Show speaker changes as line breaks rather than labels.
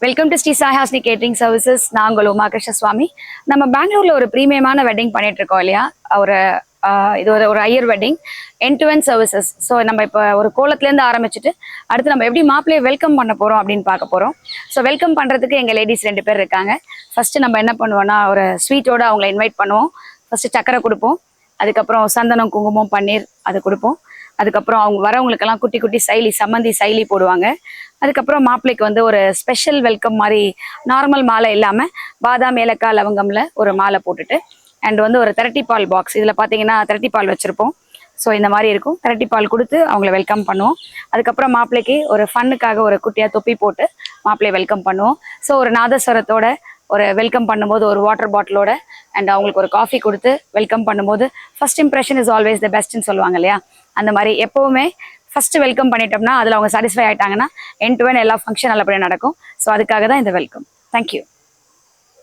Welcome to Shri Sai Hasni catering services. நான் உங்கள் உமா கிருஷ்ண சுவாமி. நம்ம பெங்களூர்ல ஒரு ப்ரீமியமான வெட்டிங் பண்ணிட்டு இருக்கோம் இல்லையா? இது ஒரு Iyer wedding end to end services. So நம்ம இப்போ ஒரு கோலத்துலேருந்து ஆரம்பிச்சுட்டு அடுத்து நம்ம எப்படி மாப்பிள்ளையை வெல்கம் பண்ண போகிறோம் அப்படின்னு பார்க்க போகிறோம். ஸோ வெல்கம் பண்ணுறதுக்கு எங்கள் லேடிஸ் 2 பேர் இருக்காங்க. ஃபர்ஸ்ட் நம்ம என்ன பண்ணுவோம்னா, ஒரு ஸ்வீட்டோட அவங்கள இன்வைட் பண்ணுவோம். ஃபர்ஸ்ட் சக்கரை கொடுப்போம், அதுக்கப்புறம் சந்தனம், குங்குமம், பன்னீர் அது கொடுப்போம். அதுக்கப்புறம் அவங்க வரவங்களுக்கெல்லாம் குட்டி குட்டி சைலி, சம்மந்தி சைலி போடுவாங்க. அதுக்கப்புறம் மாப்பிள்ளைக்கு வந்து ஒரு ஸ்பெஷல் வெல்கம் மாதிரி நார்மல் மாலை இல்லாமல் பாதாம், ஏலக்காய், லவங்கம்ல ஒரு மாலை போட்டுட்டு அண்ட் வந்து ஒரு திரட்டிப்பால் பாக்ஸ், இதில் பார்த்தீங்கன்னா திரட்டிப்பால் வச்சுருப்போம். ஸோ இந்த மாதிரி இருக்கும். திரட்டிப்பால் கொடுத்து அவங்கள வெல்கம் பண்ணுவோம். அதுக்கப்புறம் மாப்பிள்ளைக்கு ஒரு ஃபன்னுக்காக ஒரு குட்டியாக தொப்பி போட்டு மாப்பிள்ளையை வெல்கம் பண்ணுவோம். ஸோ ஒரு நாதஸ்வரத்தோட ஒரு வெல்கம் பண்ணும்போது ஒரு வாட்டர் பாட்டிலோட அண்ட் அவங்களுக்கு ஒரு காஃபி கொடுத்து வெல்கம் பண்ணும்போது first impression is always the பெஸ்ட்னு சொல்லுவாங்க இல்லையா? அந்த மாதிரி எப்போவுமே ஃபர்ஸ்ட் வெல்கம் பண்ணிட்டோம்னா அதில் அவங்க சாட்டிஸ்ஃபை ஆகிட்டாங்கன்னா எண்ட் டு எண்ட் எல்லா ஃபங்க்ஷன் நல்லபடியாக நடக்கும். ஸோ அதுக்காக தான் இந்த வெல்கம். தேங்க்யூ.